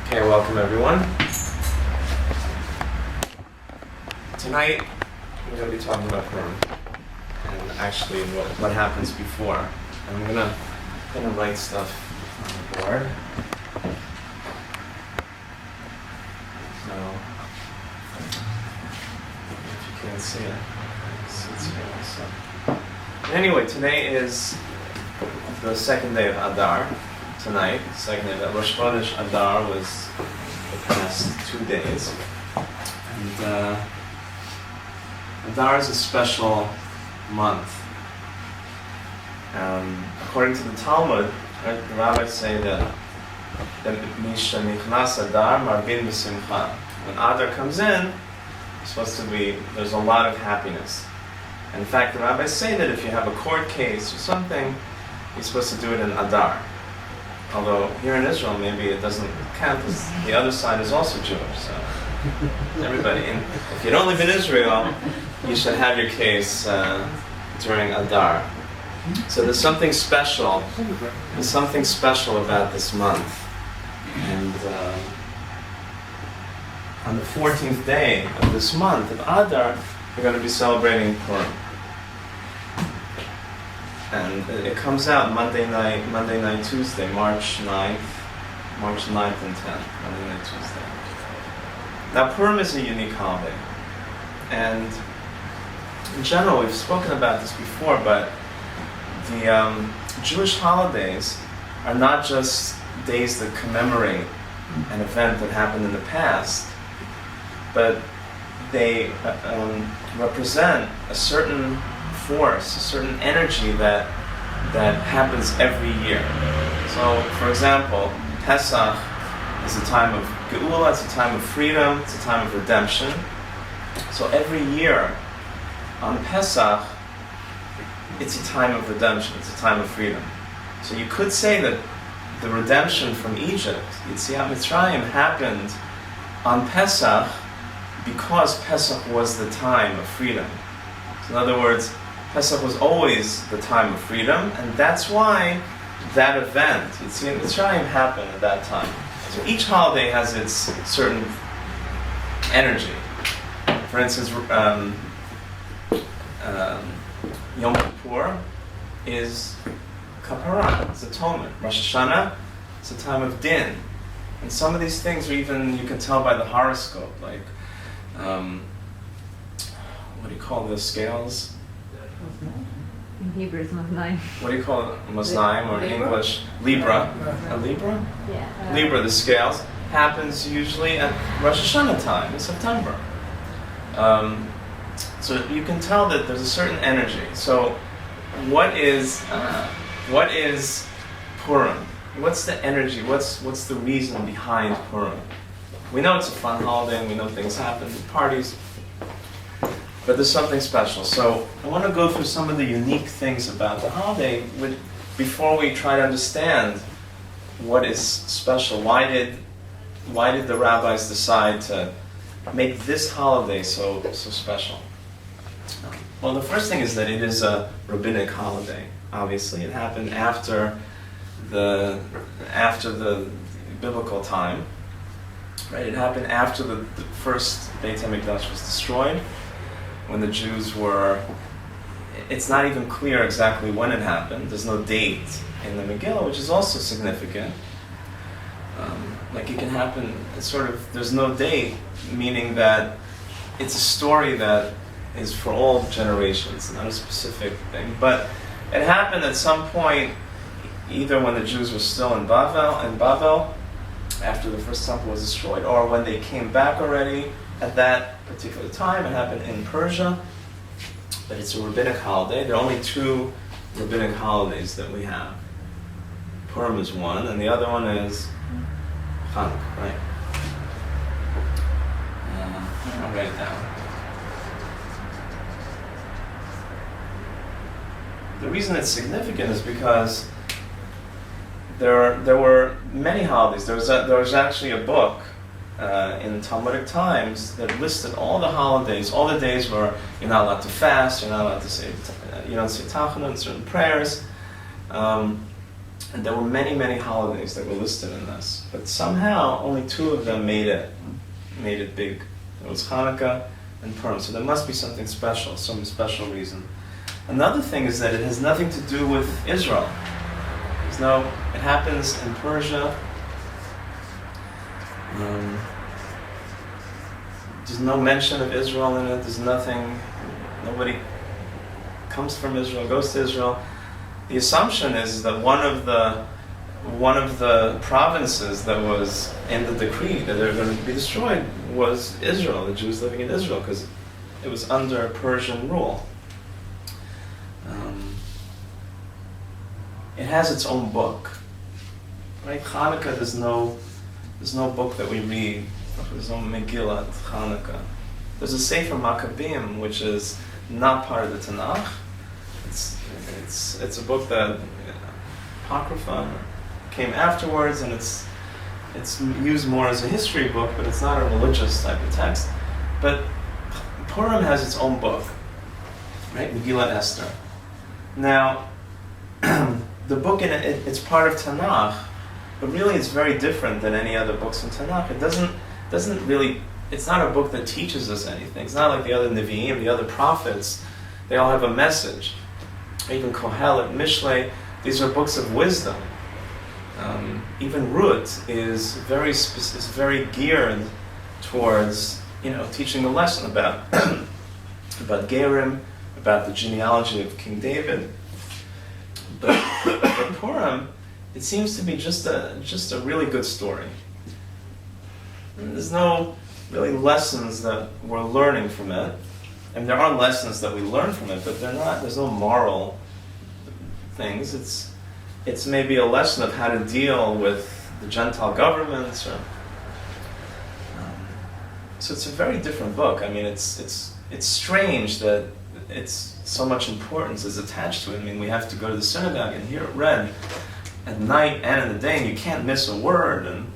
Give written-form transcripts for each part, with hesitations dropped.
Okay, welcome everyone. Tonight we're going to be talking about Purim and actually what happens before. And I'm going to write stuff on the board. So if you can't see it, it's here also. Anyway, today is the second day of Adar. Tonight, second day of Rosh Chodesh Adar was the past 2 days. And Adar is a special month. According to the Talmud, right, the rabbis say that Misha Nichnas Adar Marbin B'Simcha. When Adar comes in, there's a lot of happiness. And in fact, the rabbis say that if you have a court case or something, you're supposed to do it in Adar. Although here in Israel, maybe it doesn't count because the other side is also Jewish. So everybody, and if you don't live in Israel, you should have your case during Adar. So there's something special. There's something special about this month. And on the 14th day of this month of Adar, we're going to be celebrating Purim. And it comes out Monday night, Tuesday, March 9th and 10th, Monday night, Tuesday. Now Purim is a unique holiday. And in general, we've spoken about this before, but the Jewish holidays are not just days that commemorate an event that happened in the past, but they represent a certain force, a certain energy that happens every year. So, for example, Pesach is a time of Geula, it's a time of freedom, it's a time of redemption. So every year on Pesach, it's a time of redemption, it's a time of freedom. So you could say that the redemption from Egypt, Yetziat Mitzrayim, happened on Pesach because Pesach was the time of freedom. So in other words, Pesach was always the time of freedom, and that's why that event, Yetziat Mitzrayim, happened at that time. So each holiday has its certain energy. For instance, Yom Kippur is Kapara, it's atonement. Rosh Hashanah, it's a time of din. And some of these things are even, you can tell by the horoscope, like, what do you call the scales? In Hebrew, it's Maznaim. What do you call it? Maznaim, or in English? Libra. A Libra? Yeah. Libra, the scales, happens usually at Rosh Hashanah time in September. So you can tell that there's a certain energy. So what is Purim? What's the energy? What's the reason behind Purim? We know it's a fun holiday and we know things happen, parties, but there's something special. So I want to go through some of the unique things about the holiday before we try to understand what is special. Why did the rabbis decide to make this holiday so special? Well, the first thing is that it is a rabbinic holiday. Obviously, it happened after the biblical time. Right? It happened after the first Beit HaMikdash was destroyed, when the Jews were. It's not even clear exactly when it happened. There's no date in the Megillah, which is also significant. Like it can happen. It's sort of there's no date, meaning that it's a story that is for all generations, not a specific thing. But it happened at some point, either when the Jews were still in Bavel, after the first temple was destroyed, or when they came back already at that particular time. It happened in Persia, but it's a rabbinic holiday. There are only 2 rabbinic holidays that we have. Purim is one, and the other one is Hanukkah, right? I'll write it down. The reason it's significant is because there were many holidays. There was actually a book in Talmudic times that listed all the holidays, all the days where you're not allowed to fast, you're not allowed to say, you don't say tachanun, certain prayers. And there were many, many holidays that were listed in this, but somehow only 2 of them made it big. It was Hanukkah and Purim, so there must be something special, some special reason. Another thing is that it has nothing to do with Israel. It happens in Persia. There's no mention of Israel in it. There's nothing. Nobody comes from Israel, goes to Israel. The assumption is that one of the provinces that was in the decree that they're going to be destroyed was Israel, the Jews living in Israel, because it was under Persian rule. It has its own book, right? Hanukkah, there's no book that we read. There's no Megillah Hanukkah. There's a Sefer Maccabeim, which is not part of the Tanakh. It's a book that Apocrypha came afterwards, and it's used more as a history book, but it's not a religious type of text. But Purim has its own book, right? Megillah Esther. Now, the book in it's part of Tanakh, but really it's very different than any other books in Tanakh. It doesn't really. It's not a book that teaches us anything. It's not like the other Nevi'im, the other prophets. They all have a message. Even Kohelet, Mishlei, these are books of wisdom. Even Ruth is very geared towards teaching a lesson about about Gerim, about the genealogy of King David. But Purim, it seems to be just a really good story. There's no really lessons that we're learning from it. And there are lessons that we learn from it, but there's no moral things. It's maybe a lesson of how to deal with the Gentile governments. So it's a very different book. I mean, it's strange that it's so much importance is attached to it. I mean, we have to go to the synagogue and hear it read at night and in the day, and you can't miss a word, and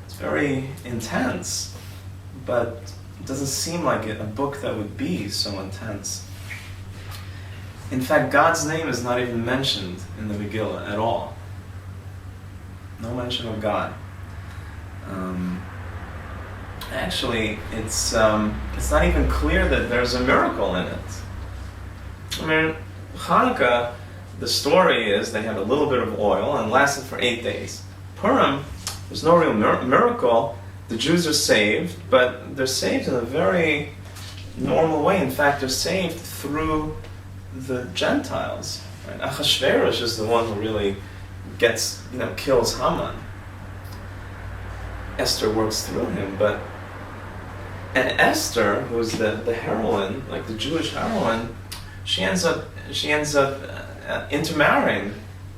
it's very intense. But it doesn't seem like a book that would be so intense. In fact, God's name is not even mentioned in the Megillah at all. No mention of God. Actually, it's not even clear that there's a miracle in it. I mean, Hanukkah, the story is they had a little bit of oil and it lasted for 8 days. Purim, there's no real miracle. The Jews are saved, but they're saved in a very normal way. In fact, they're saved through the Gentiles. Right? Achashverosh is the one who really kills Haman. Esther works through him, and Esther, who's the heroine, like the Jewish heroine, she ends up intermarrying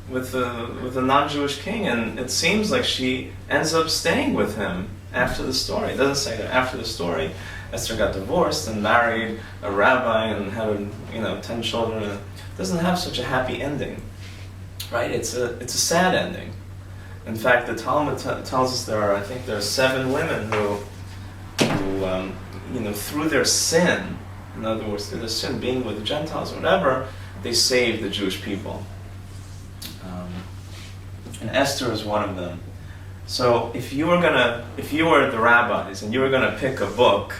with a non-Jewish king, and it seems like she ends up staying with him after the story. It doesn't say that after the story Esther got divorced and married a rabbi and had 10 children. It doesn't have such a happy ending, right? It's a sad ending. In fact, the Talmud tells us there are 7 women who through their sin, in other words, through their sin being with the Gentiles or whatever, they saved the Jewish people. And Esther is one of them. So if you were the rabbis and you were gonna pick a book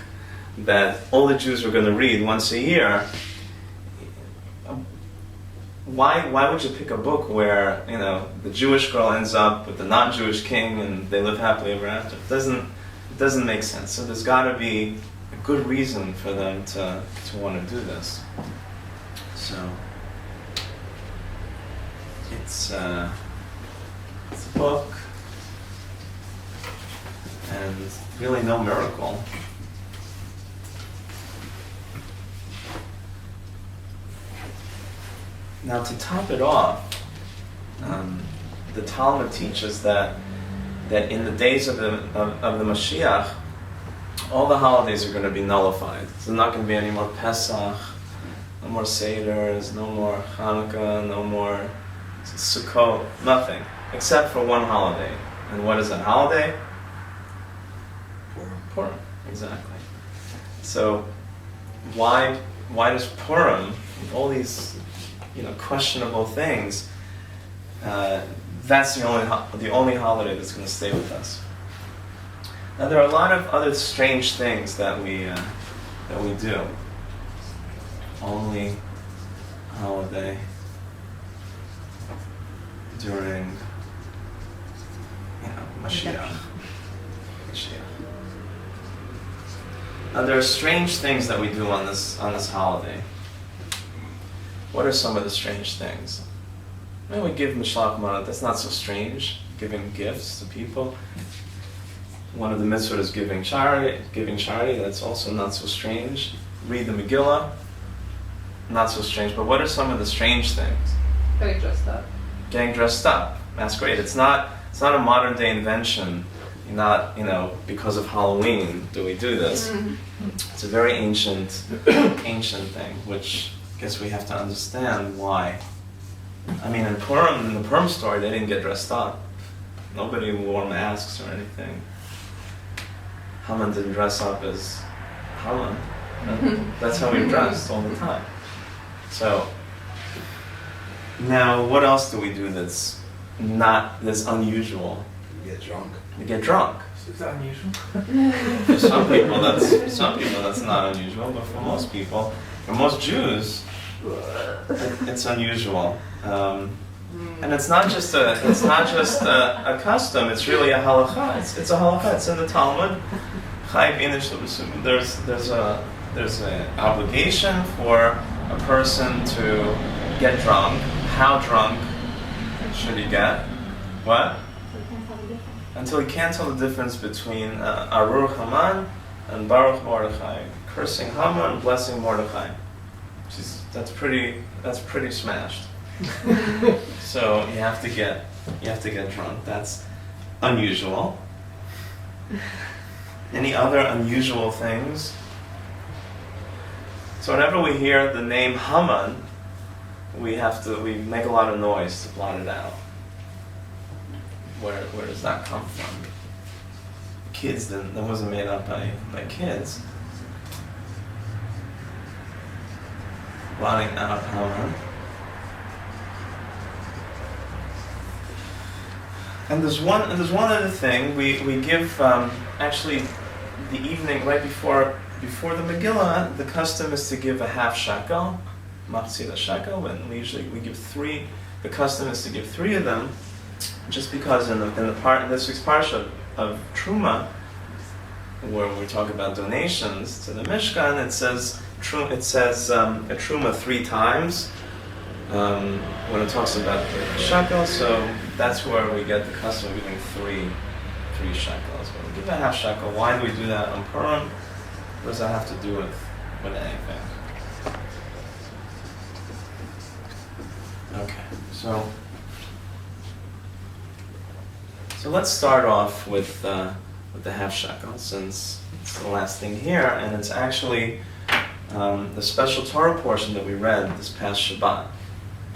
that all the Jews were gonna read once a year, why would you pick a book where the Jewish girl ends up with the non-Jewish king and they live happily ever after? It doesn't make sense. So there's got to be a good reason for them to want to do this. So it's a book, and really no miracle. Now, to top it off, the Talmud teaches that in the days of the Mashiach, all the holidays are going to be nullified. So there's not going to be any more Pesach, no more Seders, no more Hanukkah, no more Sukkot, nothing, except for one holiday. And what is that holiday? Purim, exactly. So why does Purim, with all these questionable things, that's the only holiday that's going to stay with us. Now there are a lot of other strange things that we do. Only holiday during Mashiach. Now there are strange things that we do on this holiday. What are some of the strange things? Well, we give Mishlach Manot. That's not so strange. Giving gifts to people. One of the mitzvot is giving charity. That's also not so strange. Read the Megillah. Not so strange. But what are some of the strange things? Getting dressed up. Getting dressed up. That's great. It's not a modern day invention. Not because of Halloween do we do this. Mm-hmm. It's a very ancient thing, which I guess we have to understand why. I mean, in the Purim story, they didn't get dressed up. Nobody wore masks or anything. Haman didn't dress up as Haman. That's how we dressed all the time. So, now what else do we do that's unusual? You get drunk. You get drunk. Is that unusual? For some people that's not unusual, but for most people, for most Jews, it's unusual. And it's not just a custom. It's really a halacha. It's a halacha. It's in the Talmud. There's an obligation for a person to get drunk. How drunk should he get? What? Until he can't tell the difference between Arur Haman and Baruch Mordechai, cursing Haman and blessing Mordechai. That's pretty smashed. So you have to get drunk. That's unusual. Any other unusual things? So whenever we hear the name Haman, we make a lot of noise to blot it out. Where does that come from? Kids, that wasn't made up by kids. Blotting out Haman. And there's one other thing. We give actually the evening right before the Megillah. The custom is to give a half shekel, machzit shekel, and we give three. The custom is to give three of them. Just because in this week's parsha of Truma, where we talk about donations to the Mishkan, it says a Truma 3 times when it talks about the shekel. So that's where we get the custom of giving three shekels. When we give a half shekel, why do we do that on Purim? What does that have to do with anything? Okay, so let's start off with the half shekel, since it's the last thing here, and it's actually the special Torah portion that we read this past Shabbat,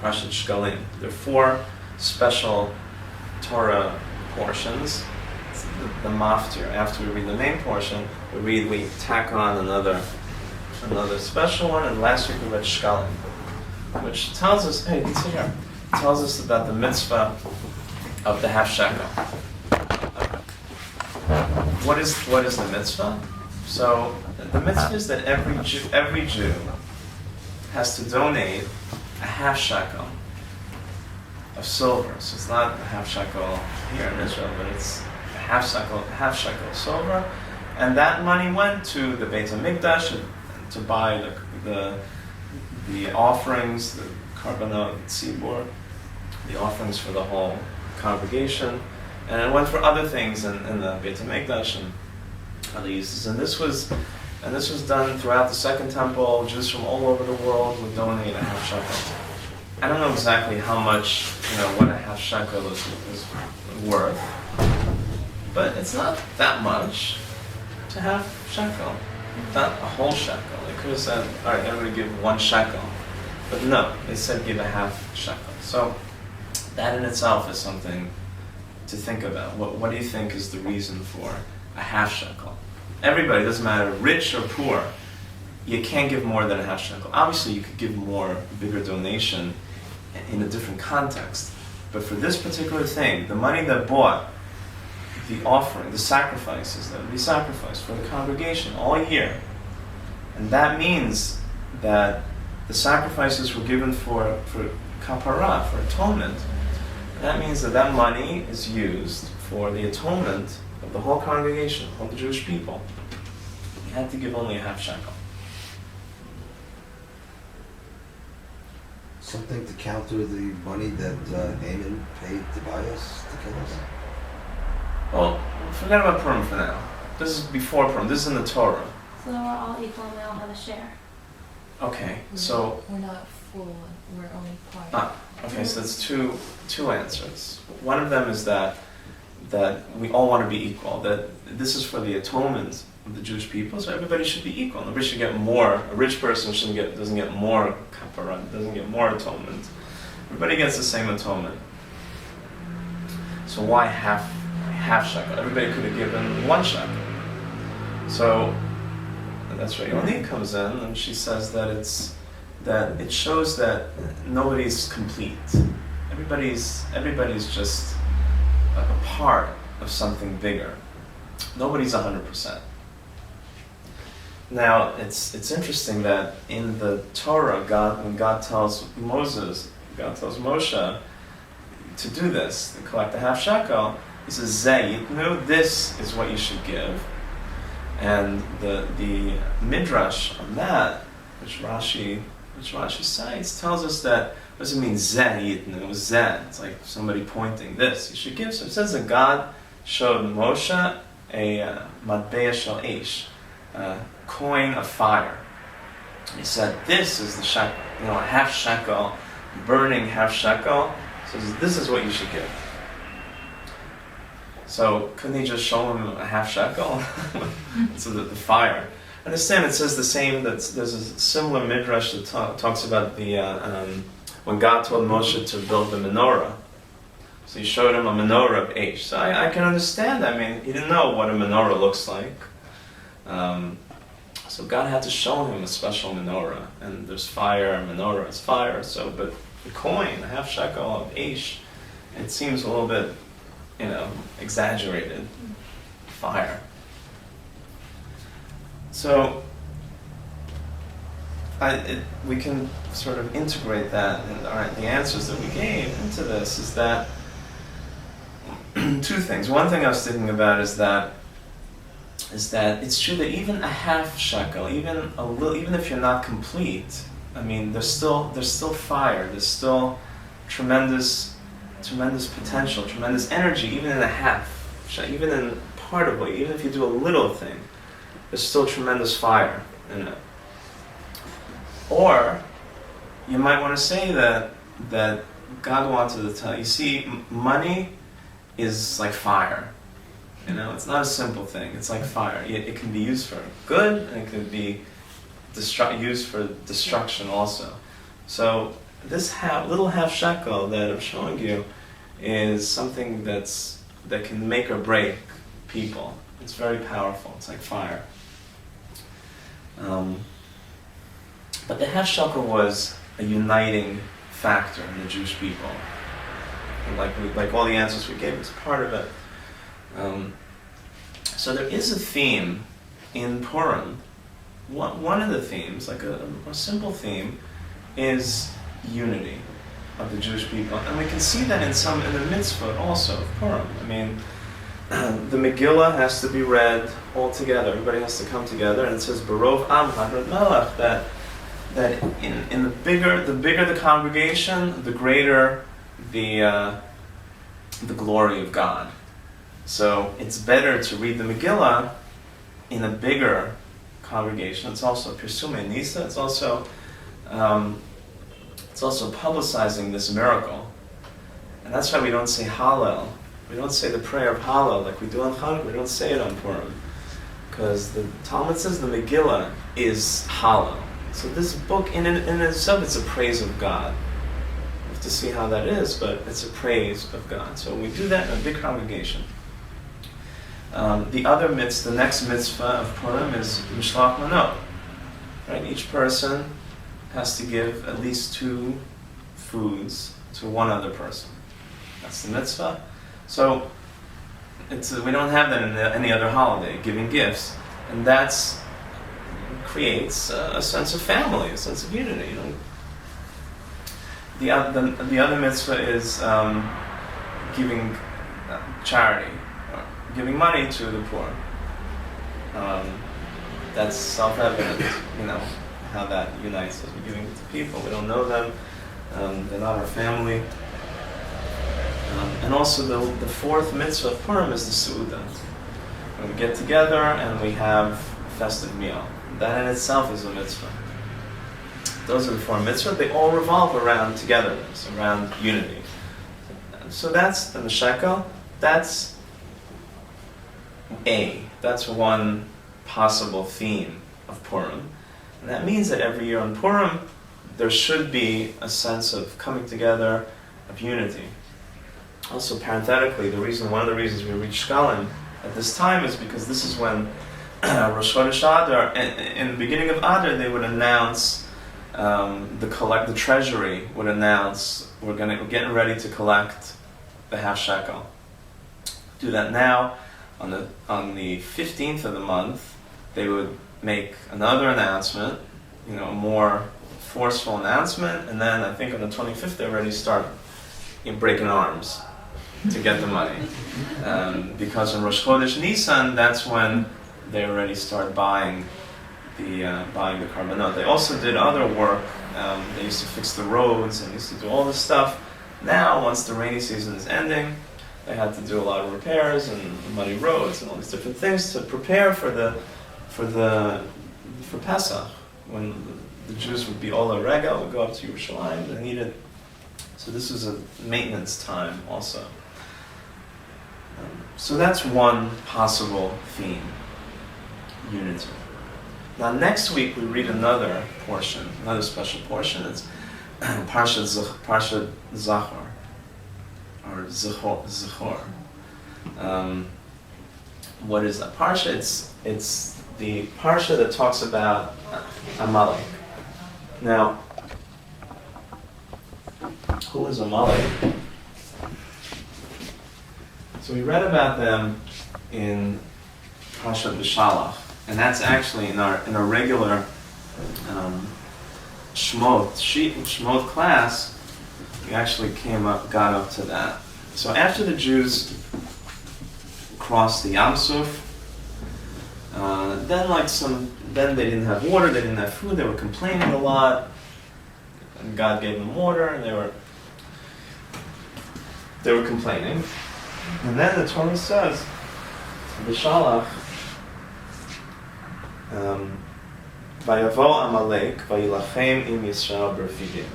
Parashat Shkalim. There are 4 special Torah portions. It's the maftir. After we read the main portion, we tack on another special one, and last week we read Shkalim, which tells us, hey, you can see here, it tells us about the mitzvah of the half shekel. What is the mitzvah? So the mitzvah is that every Jew has to donate a half shekel of silver. So it's not a half shekel here in Israel, but it's a half shekel of silver, and that money went to the Beit HaMikdash to buy the offerings, the karbanot tzibur, the offerings for the whole congregation, and it went for other things in the Beit HaMikdash and other uses. And this was done throughout the Second Temple. Jews from all over the world would donate a half shekel. I don't know exactly how much, what a half shekel is worth, but it's not that much to half shekel, not a whole shekel. They could have said, all right, everybody give 1 shekel, but no, they said give a half shekel. So that in itself is something to think about. What do you think is the reason for a half shekel? Everybody, doesn't matter, rich or poor, you can't give more than a half shekel. Obviously, you could give more, bigger donation in a different context. But for this particular thing, the money that bought the offering, the sacrifices that would be sacrificed for the congregation all year, and that means that the sacrifices were given for kapara, for atonement. That means that that money is used for the atonement of the whole congregation, of the Jewish people. You had to give only a half shekel. Something to counter the money that Haman paid Tobias to kill us? Well, forget about Purim for now. This is before Purim. This is in the Torah. So then we're all equal and we all have a share. Okay, so... We're not full, we're only part. Okay, so that's two answers. One of them is that we all want to be equal, that this is for the atonement of the Jewish people, so everybody should be equal. Nobody should get more. A rich person doesn't get more kapara, doesn't get more atonement. Everybody gets the same atonement. So why half shekel? Everybody could have given 1 shekel. So that's where Yoni comes in, and she says that it shows that nobody's complete. Everybody's just a part of something bigger. Nobody's 100%. Now, it's interesting that in the Torah, when God tells Moshe to do this, to collect the half shekel, he says, Zeh yitnu, this is what you should give. And the midrash on that, which Rashi cites, tells us that, what does it mean, Zeh yitnu? Zeh, it's like somebody pointing, this you should give. So it says that God showed Moshe a matbeah shel eish, a coin of fire. He said, this is the shekel, a half shekel, burning half shekel. So this is what you should give. So couldn't he just show him a half shekel? So the fire. Understand, it says the same. There's a similar midrash that talks about the when God told Moshe to build the menorah. So he showed him a menorah of eish. So I can understand. I mean, he didn't know what a menorah looks like. So God had to show him a special menorah, and there's fire. A menorah is fire. So, but the coin, a half shekel of eish, it seems a little bit, exaggerated. Fire. So we can sort of integrate that, and the answers that we gave into this is that 2 things. One thing I was thinking about is that it's true that even a half shekel, even a little, even if you're not complete, I mean, there's still fire, there's still tremendous potential, tremendous energy, even in a half, even in part of it, even if you do a little thing, there's still tremendous fire in it. Or you might want to say that God wanted to tell you, see, money is like fire. It's not a simple thing. It's like fire. It can be used for good, and it can be used for destruction also. So this little half shekel that I'm showing you is something that can make or break people. It's very powerful. It's like fire. But the half shekel was a uniting factor in the Jewish people. And like all the answers we gave, it's part of it. So there is a theme in Purim. One of the themes, like a simple theme, is unity of the Jewish people. And we can see that in the mitzvah also of Purim. I mean, the Megillah has to be read all together. Everybody has to come together, and it says Barov Am Hadrat Melech, that in the bigger the congregation, the greater the glory of God. So it's better to read the Megillah in a bigger congregation. It's also Pirsume Nisa. It's also publicizing this miracle, and that's why we don't say Hallel. We don't say the prayer of Hallel like we do on Hanukkah. We don't say it on Purim, because the Talmud says the Megillah is Hallel. So this book, in itself, it's a praise of God. We have to see how that is, but it's a praise of God. So we do that in a big congregation. The next mitzvah of Purim is Mishloach Manot. Right? Each person has to give at least 2 foods to one other person. That's the mitzvah. So we don't have that in any other holiday, giving gifts, and that's creates a sense of family, a sense of unity. The other mitzvah is giving charity, or giving money to the poor. That's self-evident, how that unites us. We're giving it to people. We don't know them. They're not our family. And also the fourth mitzvah of Purim is the Su'udah. When we get together and we have a festive meal. That in itself is a mitzvah. Those are the four mitzvahs. They all revolve around togetherness, around unity. So that's the shekel. That's one possible theme of Purim. And that means that every year on Purim, there should be a sense of coming together, of unity. Also, parenthetically, one of the reasons we reach Shkalim at this time is because this is when Rosh Chodesh Adar, in the beginning of Adar, they would announce, the treasury would announce, we're getting ready to collect the half shekel. Do that now. On the 15th of the month, they would make another announcement, a more forceful announcement, and then I think on the 25th they already start breaking arms to get the money. Because in Rosh Chodesh Nisan, that's when they already start buying the carbonot. They also did other work. They used to fix the roads and used to do all this stuff. Now, once the rainy season is ending, they had to do a lot of repairs and muddy roads and all these different things to prepare for Pesach, when the Jews would be Ola Rega, would go up to Yerushalayim and eat it. So this is a maintenance time also. So that's one possible theme, unity. Now next week we read another special portion. It's Parsha Zachor, or Zechor. What is that Parsha? It's the Parsha that talks about Amalek. Now, who is Amalek? So we read about them in Parshat B'Shalach, and that's actually in our regular Shmot class. We actually got up to that. So after the Jews crossed the Yam Suf, then they didn't have water, they didn't have food, they were complaining a lot, and God gave them water, and they were complaining. And then the Torah says, B'Shalach, Vayavo Amalek, Vayilachem im Yisrael b'Refidim.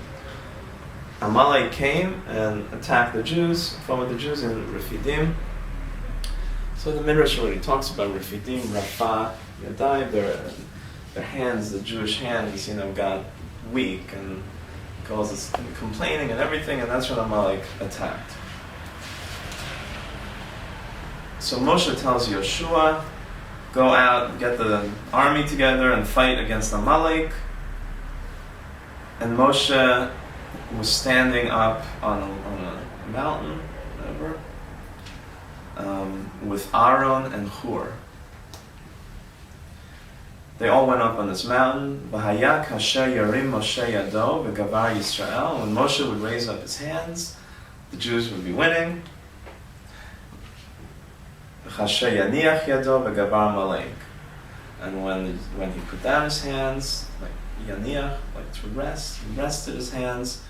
Amalek came and attacked the Jews, fought with the Jews in Refidim. So the Midrash already talks about Refidim, Rafa, Yadai, their hands, the Jewish hands, got weak and causes complaining and everything, and that's when Amalek attacked. So Moshe tells Yoshua, go out, get the army together and fight against Amalek. And Moshe was standing up on a mountain, whatever, with Aaron and Hur. They all went up on this mountain. V'hayak hasher yarim Moshe yado v'gavar Yisrael. When Moshe would raise up his hands, the Jews would be winning. V'chasher yaniach yado v'gavar Amalek. And when he put down his hands, like yaniach, like to rest, he rested his hands,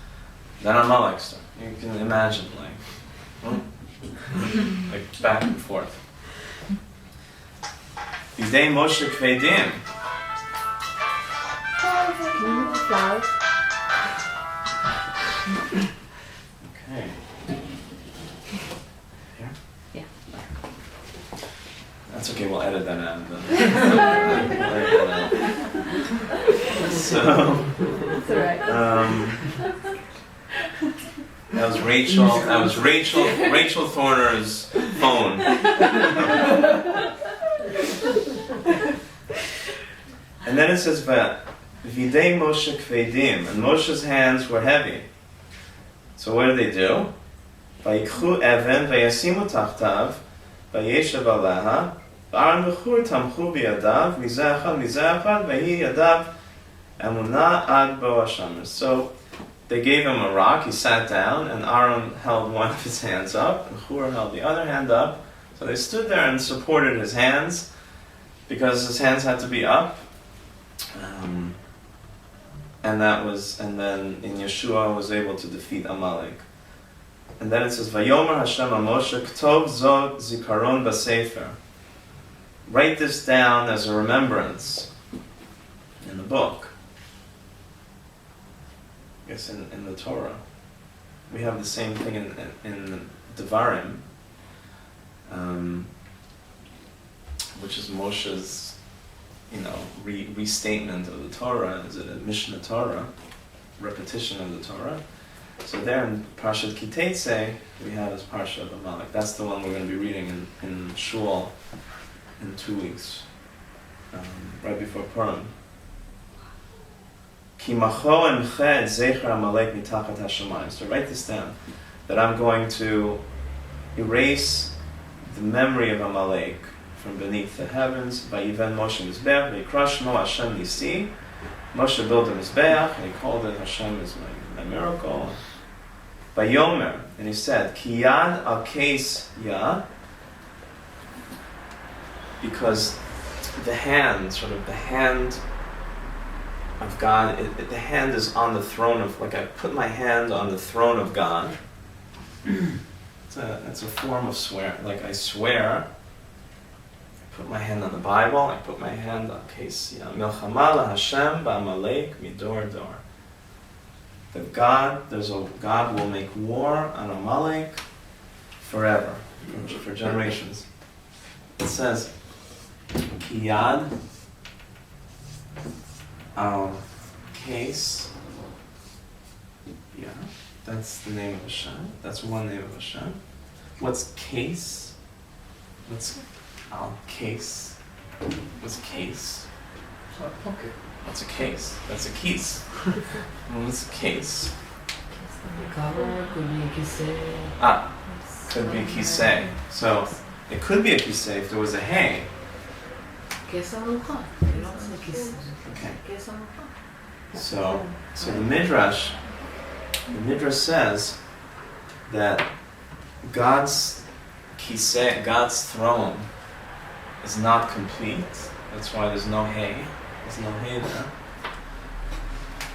then Amalek started. You can imagine, like back and forth. Bidei Moshe kvedim. Flowers. Okay. Here? Yeah. That's okay, we'll edit that out. So, That's alright. that was Rachel Thorner's phone. And then it says, Videi Moshe kvedim, and Moshe's hands were heavy. So what did they do? ויקחו אבן וישימו תחתיו, וישב עליה, וארון וחור תמכו בידיו, מזה אחד, ויהי ידיו אמונה עד בוא השמש. So they gave him a rock, he sat down, and Aaron held one of his hands up, and Hur held the other hand up. So they stood there and supported his hands, because his hands had to be up. And then in Yeshua was able to defeat Amalek. And then it says, Vayomer Hashem Moshe, Ktov Zod Zikaron B'Sefer. Write this down as a remembrance in the book. I guess in the Torah. We have the same thing in Devarim, which is Moshe's, restatement of the Torah. Is it a Mishnah Torah, repetition of the Torah? So there in Parshat Kitetse, we have this Parsha of Amalek. That's the one we're going to be reading in Shul in 2 weeks, right before Purim. Ki macho emche et zecher Amalek mitachat hashamayim. So write this down, that I'm going to erase the memory of Amalek from beneath the heavens. Vayiven Moshe Mizbeach, vayikra shmo Hashem Nisi. Moshe built a Mizbeach, and he called it Hashem is my miracle. Vayomer, and he said, Ki yad al keis yad, because the hand of God, the hand is on the throne of, like I put my hand on the throne of God. It's a form of swear. Like I swear, I put my hand on the Bible, I put my hand on Keis Yad. Milchama la Hashem ba'Amalek midor dor. That God will make war on Amalek forever, for generations. It says, Ki yad al keis. Yeah, that's the name of Hashem. That's one name of Hashem. What's case? What's al case? What's case? Okay. What's a case? That's a keys. What's a case? Cover, could be kisei. Could be kisei. So it could be a kisei if there was a hay. Kesarucha. Okay. So the Midrash says that God's kisei, God's throne, is not complete. That's why there's no hay. There's no hay there.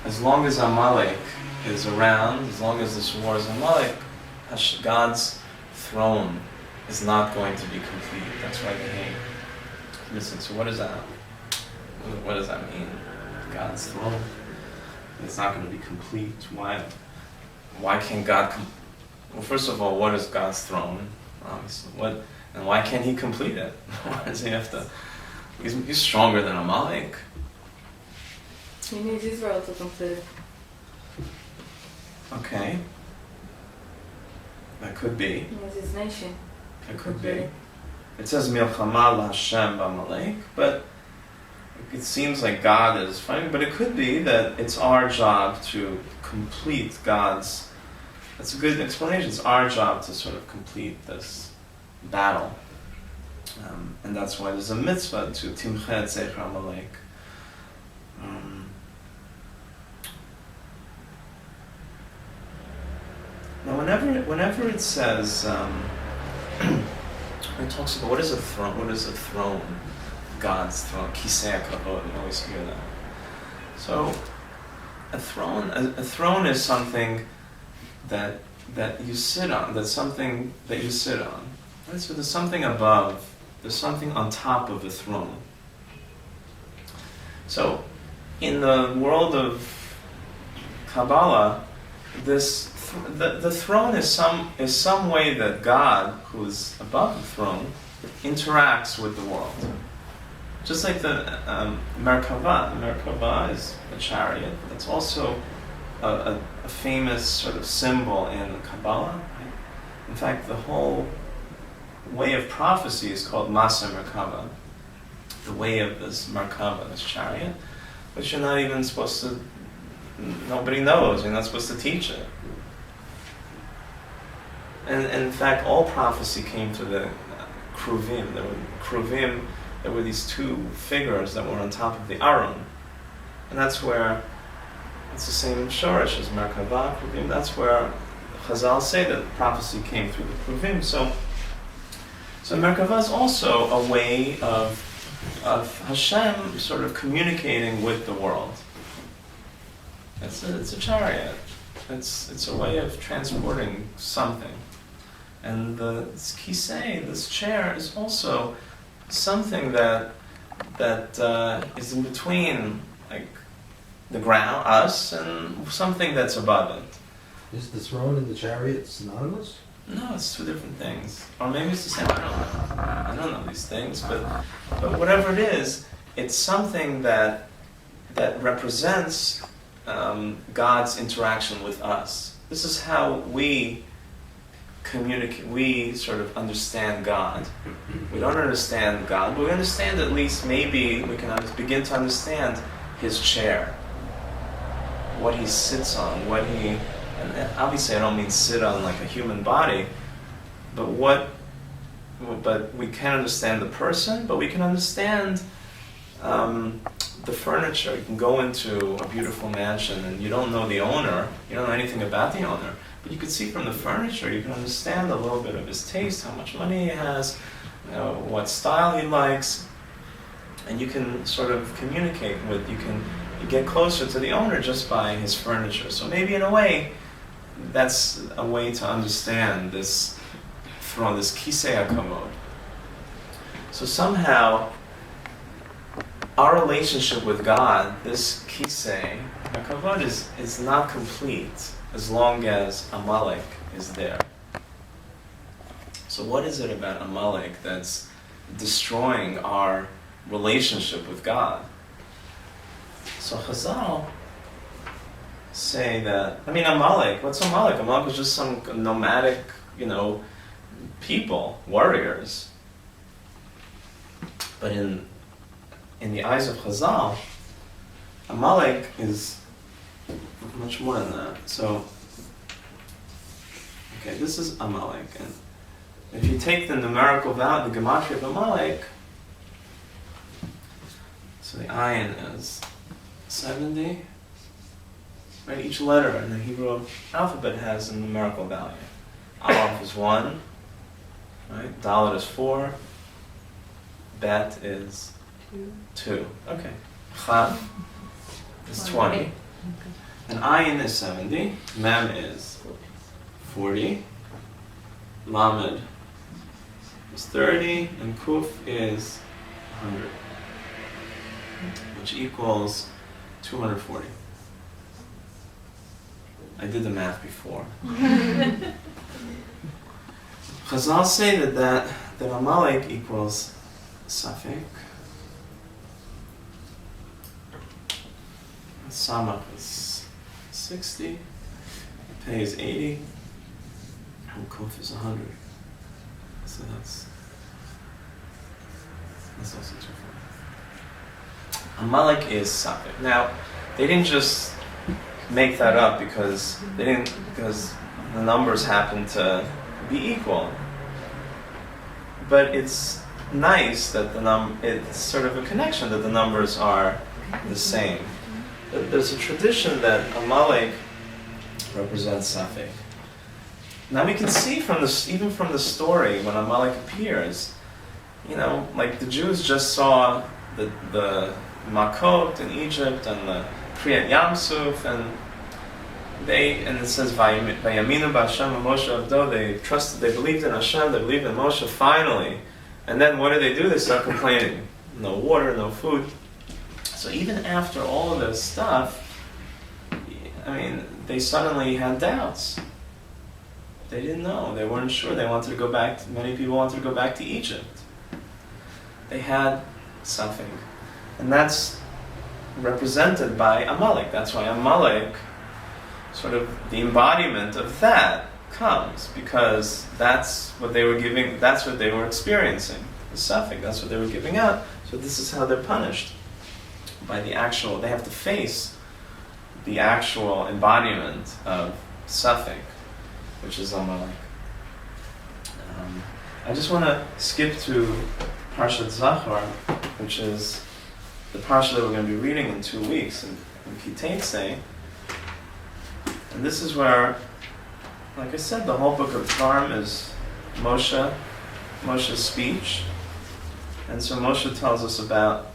As long as Amalek is around, as long as this war is Amalek, God's throne is not going to be complete. That's why the hay is missing. So what is that? What does that mean? God's throne. It's not going to be complete. Why can't God well, first of all, what is God's throne? And why can't he complete it? Why does he have to? He's stronger than Amalek. He needs Israel to complete it. Okay. That could be. He needs his nation. It could be. It says Milchama Hashem b'Amalek, but it seems like God is fighting. But it could be that it's our job to complete God's. That's a good explanation. It's our job to sort of complete this battle, and that's why there's a mitzvah to Timchet Zecher Amalek. Now, whenever it says, it talks about what is a throne. What is a throne? God's throne. Kisei HaKavod. We always hear that. So, a throne is something that you sit on. That's something that you sit on. Right? So there's something above. There's something on top of the throne. So, in the world of Kabbalah, the throne is some way that God, who is above the throne, interacts with the world. Just like the Merkava. The Merkava is a chariot. That's also a famous sort of symbol in Kabbalah. Right? In fact, the whole way of prophecy is called Masa Merkava. The way of this Merkava, this chariot, which you're not even supposed to. Nobody knows. You're not supposed to teach it. And in fact, all prophecy came through the Kruvim. There were these two figures that were on top of the Aron. And that's where, it's the same Shorish as Merkava, Kruvim. That's where Chazal say that prophecy came through the Kruvim. So Merkava is also a way of Hashem sort of communicating with the world. It's a chariot. It's a way of transporting something. And the kisei, this chair, is also something that is in between, like the ground, us, and something that's above it. Is the throne and the chariot synonymous? No, it's two different things. Or maybe it's the same. I don't know these things, but whatever it is, it's something that represents God's interaction with us. This is how we communicate. We sort of understand God. We don't understand God, but we understand, at least maybe we can begin to understand His chair, what He sits on, and obviously I don't mean sit on like a human body, but we can understand the person, but we can understand the furniture. You can go into a beautiful mansion and you don't know the owner, you don't know anything about the owner, but you can see from the furniture, you can understand a little bit of his taste, how much money he has, what style he likes, and you can sort of communicate with, you get closer to the owner just by his furniture. So maybe in a way, that's a way to understand this throne, this kisei hakamod. So somehow, our relationship with God, this kisei hakamod, is not complete as long as Amalek is there. So what is it about Amalek that's destroying our relationship with God? So Chazal say that, Amalek, what's Amalek? Amalek is just some nomadic, people, warriors. But in the eyes of Chazal, Amalek is much more than that. So, okay, this is Amalek. And if you take the numerical value, the gematria of Amalek, so the ayin is 70. Right, each letter in the Hebrew alphabet has a numerical value. Aleph is 1, right? Dalet is 4. Bet is 2. Okay. Chav is 20. And Ayin is 70. Mem is 40. Lamed is 30. And Kuf is 100. Which equals 240. I did the math before. Chazal say that Amalek equals Safek. Samach is 60. Pei is 80. And Kuf is 100. So that's also 240. Amalek is Safek. Now, they didn't just make that up because the numbers happen to be equal. But it's nice that it's sort of a connection that the numbers are the same. There's a tradition that Amalek represents Safek. Now we can see even from the story when Amalek appears, like the Jews just saw the Makot in Egypt and the Kriyat Yamsuf, and it says Vayaminu b'Hashem Moshe Avdo. They believed in Hashem, they believed in Moshe finally, and then what do? They start complaining. No water, no food. So even after all of this stuff, they suddenly had doubts. They didn't know. They weren't sure. They wanted to go back. Many people wanted to go back to Egypt. They had something, and that's represented by Amalek. That's why Amalek, sort of the embodiment of that, comes, because that's what they were giving, that's what they were experiencing, the suffix, that's what they were giving out. So this is how they're punished. By they have to face the actual embodiment of suffix, which is Amalek. I just want to skip to Parshat Zachor, which is the parsha that we're going to be reading in 2 weeks in Kiteitzei. And this is where, like I said, the whole book of Purim is Moshe's speech. And so Moshe tells us about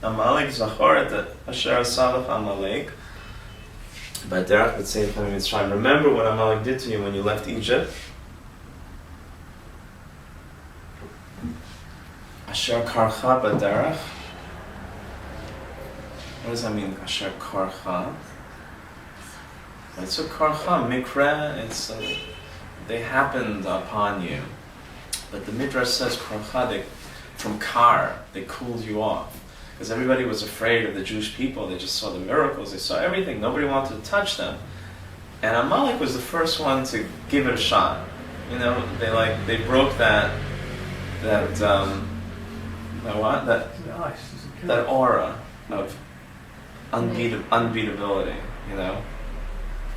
Amalek, Zachor et asher asalach Amalek. By Derech b'tzeit Mitzrayim. Remember what Amalek did to you when you left Egypt. Asher karcha b'derech. What does that mean? Asher karcha. Right, so karcha, mikra, it's they happened upon you. But the Midrash says karcha, from kar, they cooled you off. Because everybody was afraid of the Jewish people. They just saw the miracles. They saw everything. Nobody wanted to touch them. And Amalek was the first one to give it a shot. You know, they broke that aura of unbeatability. You know,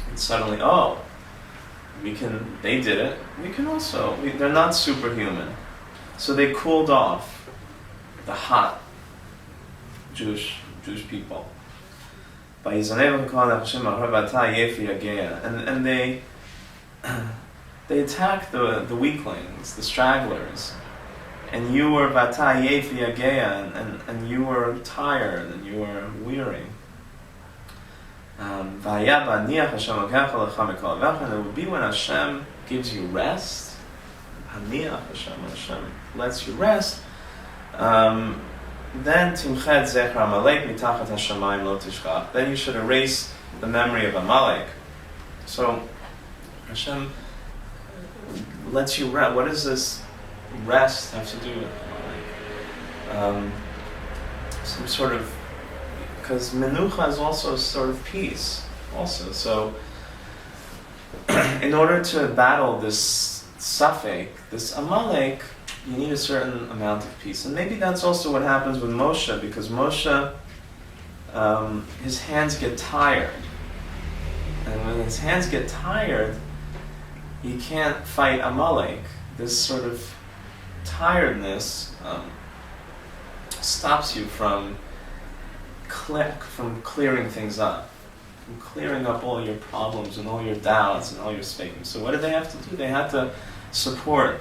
and suddenly, they did it. We can also. They're not superhuman. So they cooled off the hot Jewish people. And they attacked the weaklings, the stragglers. And you were and you were tired and you were weary. And it will be when Hashem gives you rest. When Hashem lets you rest. Then timchet zecher Amalek mitachat hashamayim lo tishkach. Then you should erase the memory of Amalek. So Hashem lets you rest. What does this rest have to do with Amalek? Some sort of, because menucha is also a sort of peace. Also, so in order to battle this suffix, this Amalek, you need a certain amount of peace. And maybe that's also what happens with Moshe, because Moshe, his hands get tired. And when his hands get tired, he can't fight Amalek. This sort of tiredness stops you from clearing things up, from clearing up all your problems and all your doubts and all your speaking. So what did they have to do? They had to support.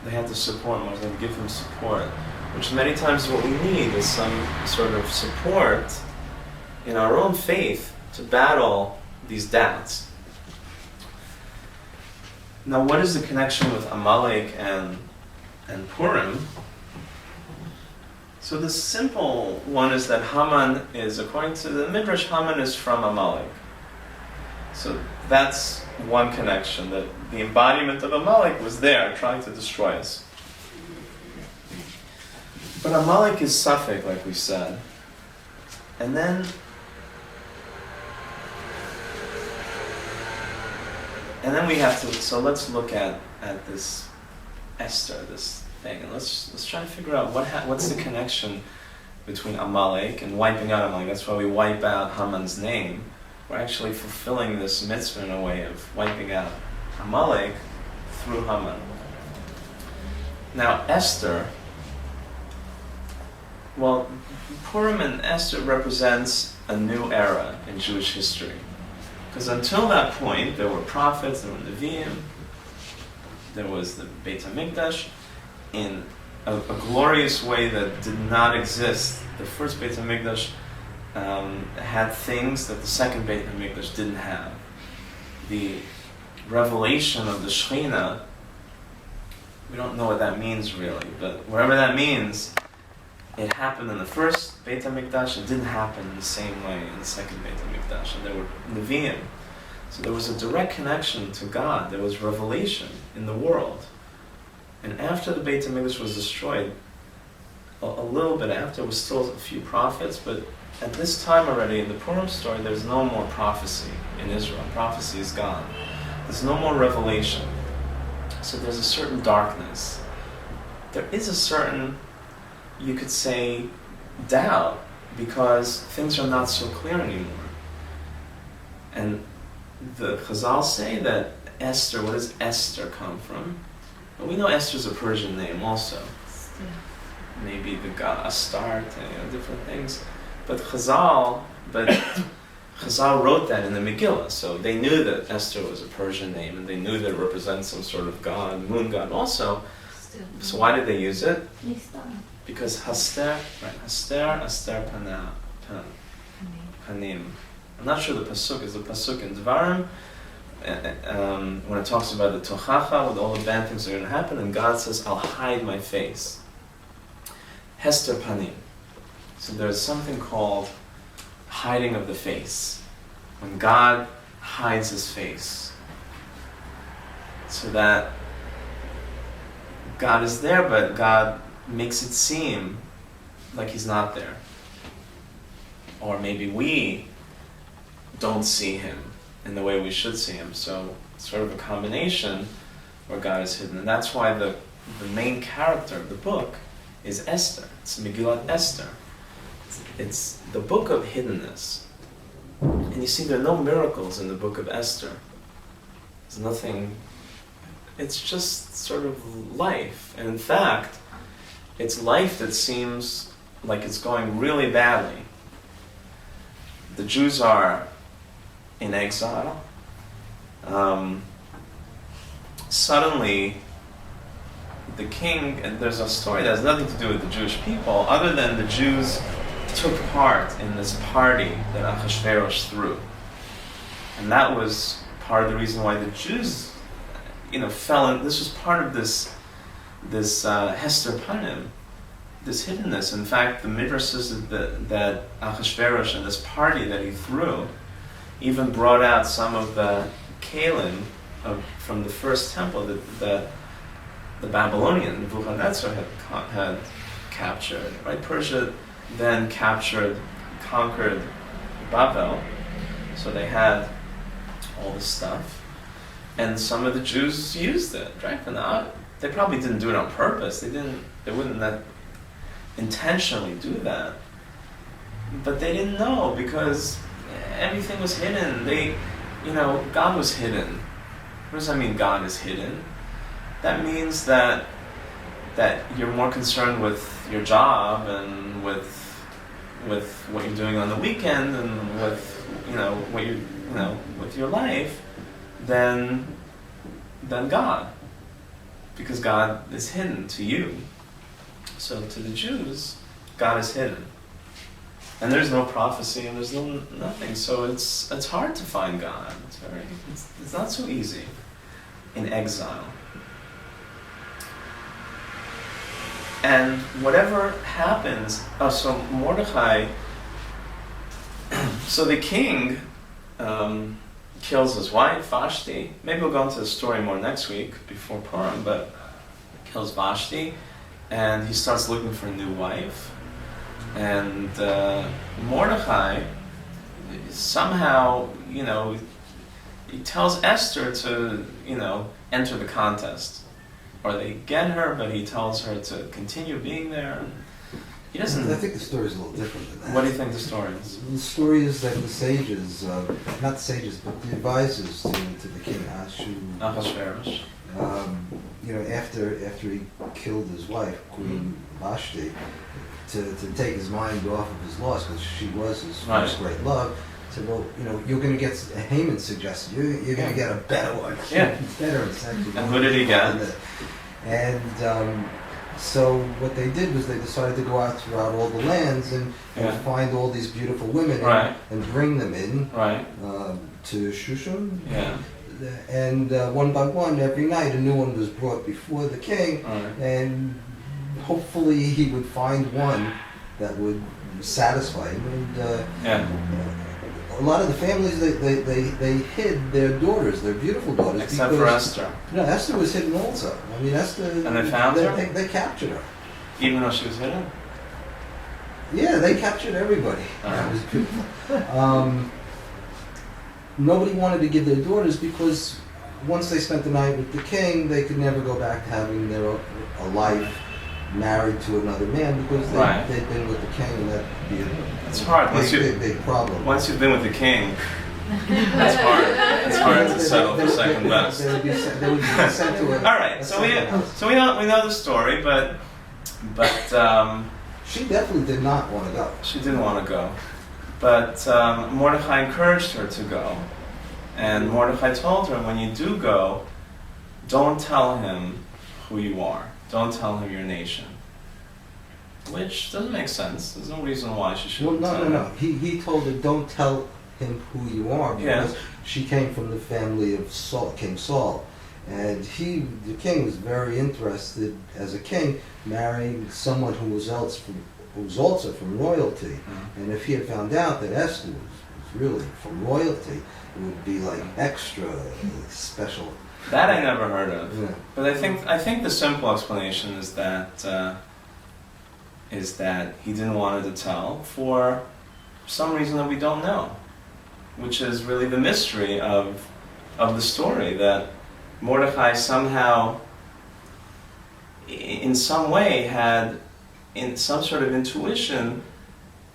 They had to support Moshe, they had to give him support, which many times what we need is some sort of support in our own faith to battle these doubts. Now, what is the connection with Amalek and Purim? So the simple one is that Haman is, according to the Midrash, Haman is from Amalek. So that's one connection, that the embodiment of Amalek was there trying to destroy us. But Amalek is suffix, like we said. And then we have to, so let's look at this Esther, this thing, and let's try to figure out what's the connection between Amalek and wiping out Amalek. That's why we wipe out Haman's name. We're actually fulfilling this mitzvah in a way of wiping out Amalek through Haman. Now Esther, well, Purim and Esther represents a new era in Jewish history. Because until that point, there were prophets, there were Nevi'im, there was the Beit HaMikdash, in a glorious way that did not exist. The first Beit HaMikdash had things that the second Beit HaMikdash didn't have. The revelation of the Shekhinah, we don't know what that means really, but whatever that means, it happened in the first Beit HaMikdash, it didn't happen in the same way in the second Beit HaMikdash. And there were Nevi'im. So there was a direct connection to God. There was revelation in the world. And after the Beit HaMikdash was destroyed, a little bit after, there was still a few prophets, but at this time already, in the Purim story, there's no more prophecy in Israel. Prophecy is gone. There's no more revelation. So there's a certain darkness. There is a certain, you could say, doubt, because things are not so clear anymore. And the Chazal say that Esther, what does Esther come from? But we know Esther's a Persian name also. Still. Maybe the god Astarte, different things. But Chazal wrote that in the Megillah, so they knew that Esther was a Persian name, and they knew that it represents some sort of god, moon god also. Still. So why did they use it? Nistan. Because Haster, right? Haster Panim. I'm not sure the pasuk is the pasuk in Dvarim. When it talks about the Tochacha, with all the bad things that are going to happen, and God says, "I'll hide my face." Hester Panim. So there's something called hiding of the face. When God hides his face. So that God is there, but God makes it seem like he's not there. Or maybe we don't see him in the way we should see him. So it's sort of a combination where God is hidden. And that's why the main character of the book is Esther. It's Megillat Esther. It's the book of hiddenness. And you see, there are no miracles in the book of Esther. There's nothing. It's just sort of life. And in fact, it's life that seems like it's going really badly. The Jews are in exile. Suddenly, the king, and there's a story that has nothing to do with the Jewish people, other than the Jews took part in this party that Achashverosh threw. And that was part of the reason why the Jews, fell in. This was part of this Hester Panim, this hiddenness. In fact, the Midrash says that Achashverosh and this party that he threw even brought out some of the kalim from the first temple that the Babylonian Nebuchadnezzar had captured. Right, Persia then conquered Babel, so they had all this stuff, and some of the Jews used it. Right, and they probably didn't do it on purpose. They wouldn't intentionally do that, but they didn't know because everything was hidden. God was hidden. What does that mean? God is hidden. That means that you're more concerned with your job and with what you're doing on the weekend and with what you with your life than God, because God is hidden to you. So to the Jews, God is hidden, and there's no prophecy and there's nothing. So it's hard to find God. It's not so easy in exile. And whatever happens, so Mordechai, so the king kills his wife, Vashti. Maybe we'll go into the story more next week before Purim, but kills Vashti, and he starts looking for a new wife. And Mordechai, somehow, he tells Esther to, enter the contest. Or they get her, but he tells her to continue being there. He doesn't. I think the story is a little different than that. What do you think the story is? The story is that the sages, not the sages, but the advisors to the king Ahasuerus. After he killed his wife, Queen Vashti, to take his mind off of his loss, because she was his first great love, said, well, you're going to get, Haman suggested, you're going to get a better one. Yeah. Better and second. And who did he get? And so what they did was they decided to go out throughout all the lands and find all these beautiful women and bring them in to Shushan. Yeah. And one by one, every night, a new one was brought before the king, and hopefully he would find one that would satisfy him. And a lot of the families, they hid their daughters, their beautiful daughters. Except for Esther. No, Esther was hidden also. I mean, Esther... And they found her? They captured her. Even though she was hidden? Yeah, they captured everybody. That was beautiful. Nobody wanted to give their daughters because once they spent the night with the king, they could never go back to having a life married to another man because they'd been with the king, and that'd be it's hard. Big problem. Once you've been with the king, That's hard. It's hard to settle for second best. They would be sent to All right, so we know the story, but she definitely did not want to go. she didn't want to go. But Mordechai encouraged her to go, and Mordechai told her, when you do go, don't tell him who you are. Don't tell him your nation. Which doesn't make sense. There's no reason why she shouldn't tell him. No. He told her, don't tell him who you are, because she came from the family of King Saul. And the king was very interested, as a king, marrying someone who was also from royalty. Mm-hmm. And if he had found out that Esther was really from royalty, it would be like extra special. That I never heard of. Yeah. But I think the simple explanation is that he didn't want her to tell for some reason that we don't know, which is really the mystery of the story, that Mordechai somehow, in some way, had in some sort of intuition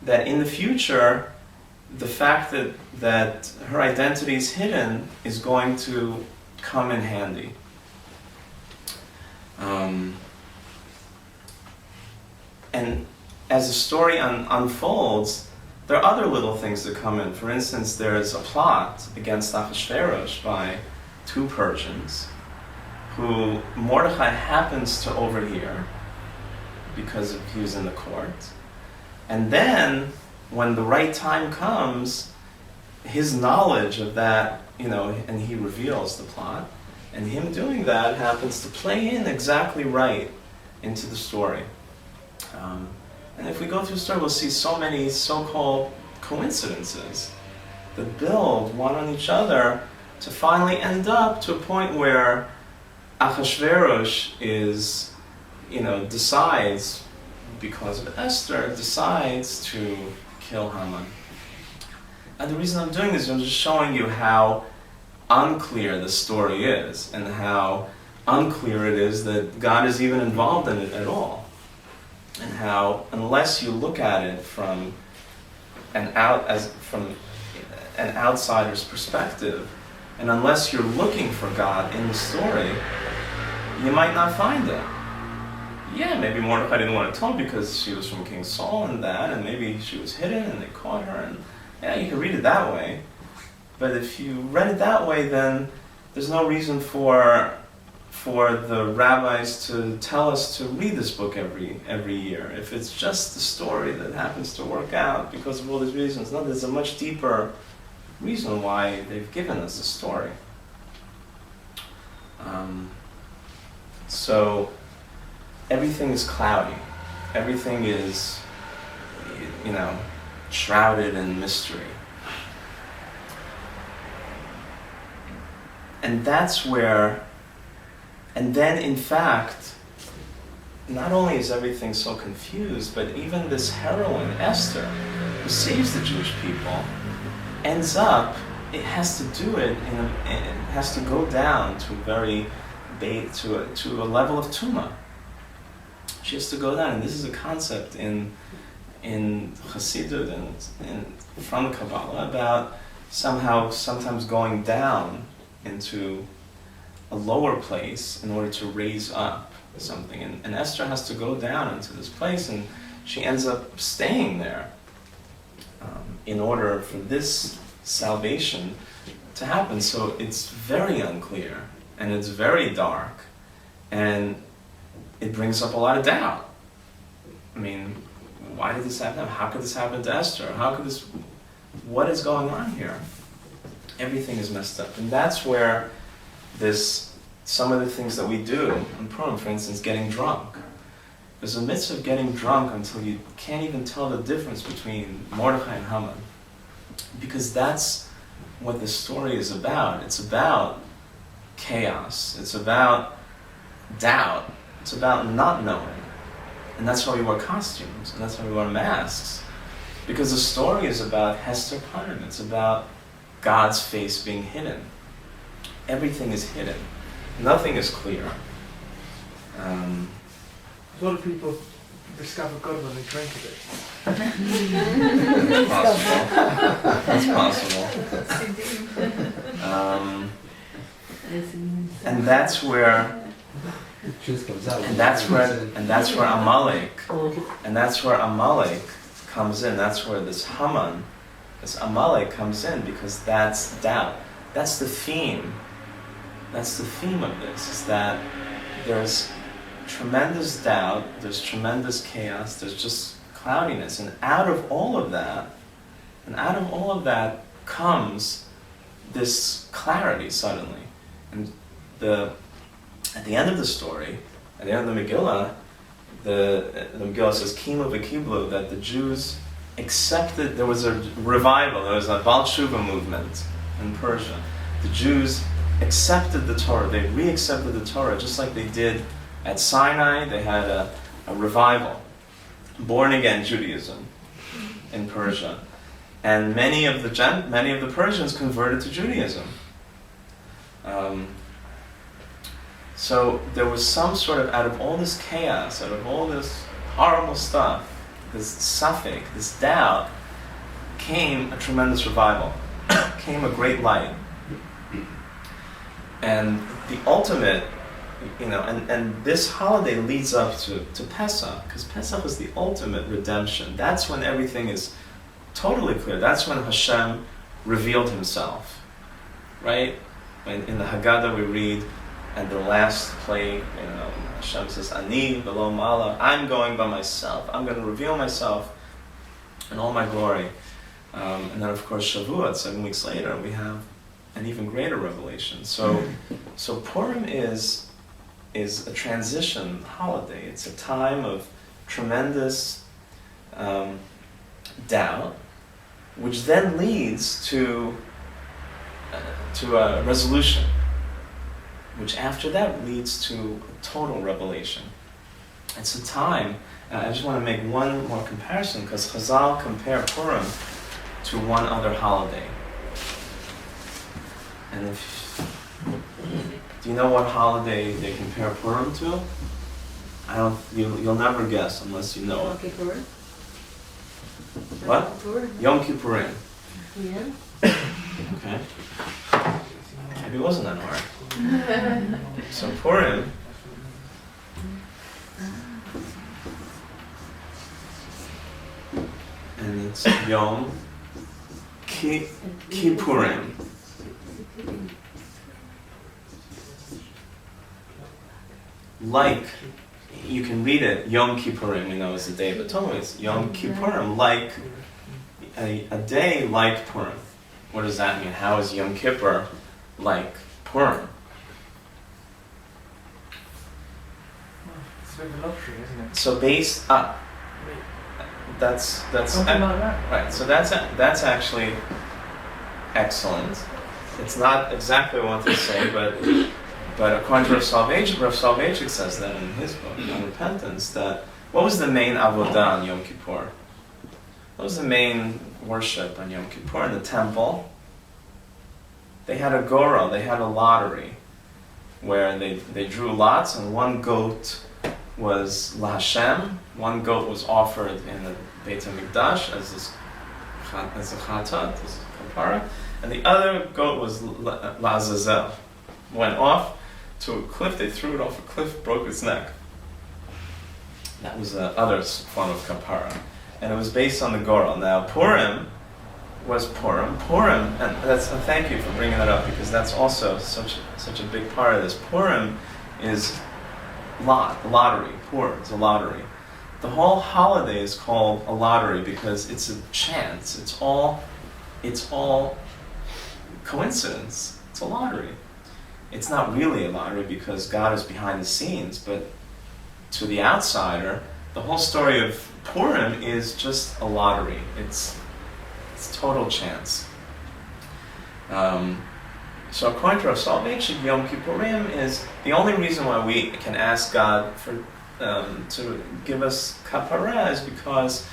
that in the future, the fact that her identity is hidden is going to come in handy. And as the story unfolds, there are other little things that come in. For instance, there's a plot against Ahasuerus by two Persians, who Mordechai happens to overhear because he was in the court. And then, when the right time comes, his knowledge of that, and he reveals the plot, and him doing that happens to play in exactly right into the story. And if we go through the story, we'll see so many so-called coincidences that build one on each other to finally end up to a point where Ahasuerus decides, because of Esther, decides to kill Haman. And the reason I'm doing this is I'm just showing you how unclear the story is, and how unclear it is that God is even involved in it at all. And how, unless you look at it from an outsider's perspective, and unless you're looking for God in the story, you might not find it. Yeah, maybe Mordechai didn't want to tell her because she was from King Saul and that, and maybe she was hidden and they caught her, and yeah, you can read it that way. But if you read it that way, then there's no reason for the rabbis to tell us to read this book every year. If it's just the story that happens to work out because of all these reasons, no, there's a much deeper reason why they've given us the story. So everything is cloudy. Everything is, shrouded in mystery. And that's where, and then in fact, not only is everything so confused, but even this heroine, Esther, who saves the Jewish people, ends up, it has to do it, it has to go down to a level of tumah. She has to go down, and this is a concept in Chassidut and from Kabbalah about sometimes going down into a lower place in order to raise up something. And Esther has to go down into this place, and she ends up staying there in order for this salvation to happen. So it's very unclear, and it's very dark, and it brings up a lot of doubt. I mean, why did this happen? How could this happen to Esther? What is going on here? Everything is messed up. And that's where some of the things that we do on Purim, for instance, getting drunk. There's a mitzvah of getting drunk until you can't even tell the difference between Mordechai and Haman. Because that's what the story is about. It's about chaos. It's about doubt. It's about not knowing. And that's why we wear costumes, and that's why we wear masks. Because the story is about Hester Purim. It's about God's face being hidden. Everything is hidden. Nothing is clear. What do people discover God when we drink a bit. That's possible. And that's where, The truth comes out. and that's where Amalek comes in. That's where this Haman, this Amalek comes in, because that's doubt. That's the theme. That's the theme of this, is that there's tremendous doubt, there's tremendous chaos, there's just cloudiness. And out of all of that comes this clarity suddenly. And at the end of the story, at the end of the Megillah, the Megillah says, Kimu v'kiblu, that the Jews accepted, there was a revival, there was a Baal Tshuva movement in Persia. The Jews accepted the Torah, they re-accepted the Torah, just like they did at Sinai. They had a revival, born-again Judaism in Persia. And many of the Persians converted to Judaism. So there was some sort of, out of all this chaos, out of all this horrible stuff, this suffix, this doubt, came a tremendous revival, came a great light. And the ultimate, and this holiday leads up to Pesach, because Pesach is the ultimate redemption. That's when everything is totally clear. That's when Hashem revealed himself, right? In the Haggadah we read, and the last plague, Hashem says, Ani v'lo mala, I'm going by myself. I'm going to reveal myself in all my glory. And then of course Shavuot, 7 weeks later, we have an even greater revelation. So Purim is a transition holiday. It's a time of tremendous doubt, which then leads to a resolution, which after that leads to a total revelation. It's a time, I just want to make one more comparison, because Chazal compare Purim to one other holiday. And do you know what holiday they compare Purim to? You'll never guess unless you know it. What? Yom Kippurim. Yeah. Okay. Maybe it wasn't that hard. So Purim, and it's Yom Kippurim. Like, you can read it, Yom Kippurim, we know it's a day, but totally it's Yom Kippurim, like a day like Purim. What does that mean? How is Yom Kippur like Purim? It's a bit of a luxury, isn't it? So that's Something like that. right. So that's actually excellent. It's not exactly what I wanted to say, but according to Rav Soloveitchik says that in his book on repentance, that what was the main avodah on Yom Kippur? What was the main worship on Yom Kippur in the temple? They had a gora, they had a lottery, where they drew lots, and one goat was LaHashem, one goat was offered in the Beit HaMikdash as a chatat, as a kapara, and the other goat was LaAzazel. Went off to a cliff, they threw it off a cliff, broke its neck. That was the other form of kapara. And it was based on the Goral. Now, Purim was Purim, and thank you for bringing that up, because that's also such a big part of this. Purim is lottery. Purim is a lottery. The whole holiday is called a lottery because it's a chance. It's all coincidence. It's a lottery. It's not really a lottery because God is behind the scenes, but to the outsider, the whole story of Purim is just a lottery. It's total chance. So according to Rav Soloveitchik, Yom Kippurim is the only reason why we can ask God to give us kapara is because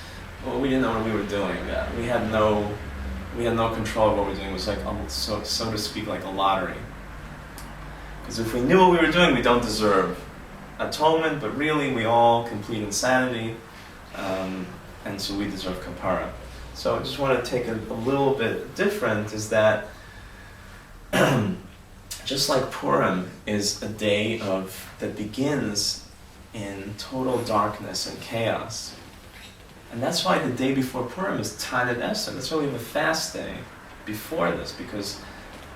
we didn't know what we were doing. We had no control of what we were doing. It was like so to speak like a lottery. Because if we knew what we were doing, we don't deserve atonement, but really we all complete insanity, and so we deserve kapara. So I just want to take a little bit different, is that just like Purim is a day that begins in total darkness and chaos, and that's why the day before Purim is Tainat Esther. That's why we have a fast day before this, because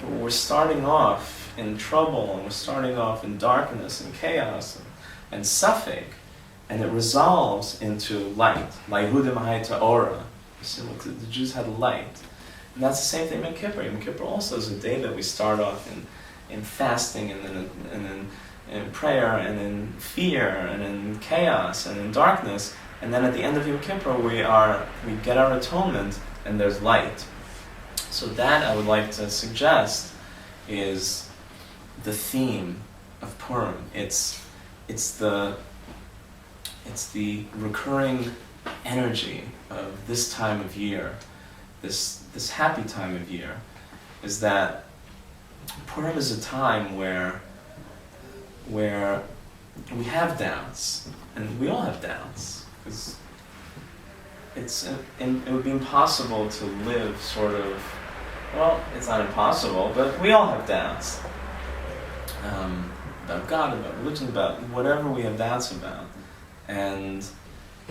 we're starting off in trouble, and we're starting off in darkness and chaos and suffix, and it resolves into light. Laihudim hayta ora. The Jews had light. And that's the same thing in Kippur. Yom Kippur also is a day that we start off in fasting, and then in prayer, and in fear, and in chaos, and in darkness. And then at the end of Yom Kippur, we get our atonement, and there's light. So that I would like to suggest is the theme of Purim. It's the recurring energy of this time of year, this happy time of year, is that Purim is a time where we have doubts, and we all have doubts, because it would be impossible to live sort of, well, it's not impossible, but we all have doubts about God, about religion, about whatever we have doubts about. And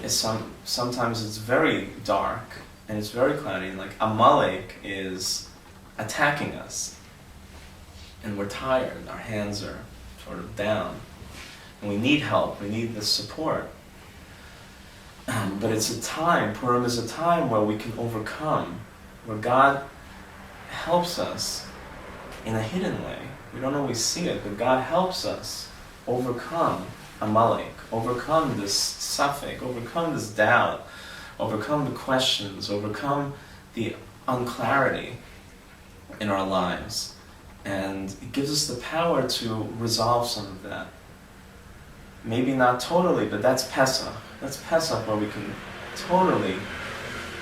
sometimes it's very dark, and it's very cloudy, and like Amalek is attacking us, and we're tired, our hands are sort of down, and we need help, we need the support. But it's a time, Purim is a time where we can overcome, where God helps us in a hidden way. We don't always see it, but God helps us overcome Amalek, overcome this suffix, overcome this doubt, overcome the questions, overcome the unclarity in our lives. And it gives us the power to resolve some of that. Maybe not totally, but that's Pesach. That's Pesach, where we can totally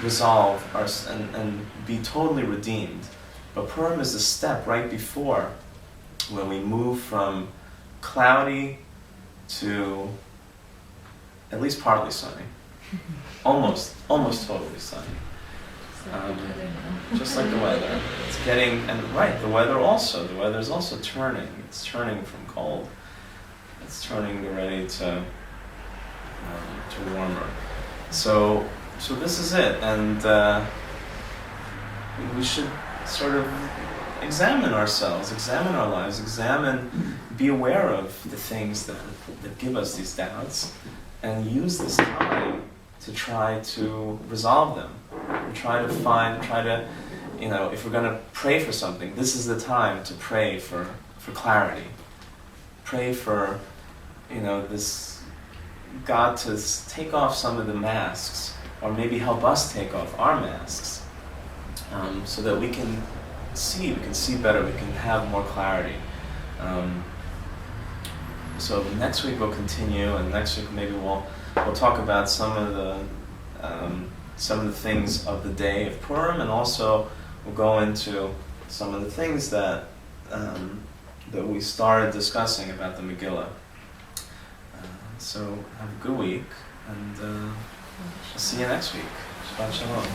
resolve and be totally redeemed. But Purim is the step right before, when we move from cloudy to at least partly sunny. Almost totally sunny. Just like the weather. It's getting, and right, the weather is also turning. It's turning from cold. It's turning ready to warmer. So this is it, and we should sort of examine ourselves, examine our lives, be aware of the things that give us these doubts, and use this time to try to resolve them. Try to, if we're going to pray for something, this is the time to pray for clarity. Pray for, this God to take off some of the masks, or maybe help us take off our masks, so that we can see better, we can have more clarity. So next week we'll continue, and next week maybe we'll talk about some of the things of the day of Purim, and also we'll go into some of the things that we started discussing about the Megillah. So have a good week, and I'll see you next week. Shabbat Shalom.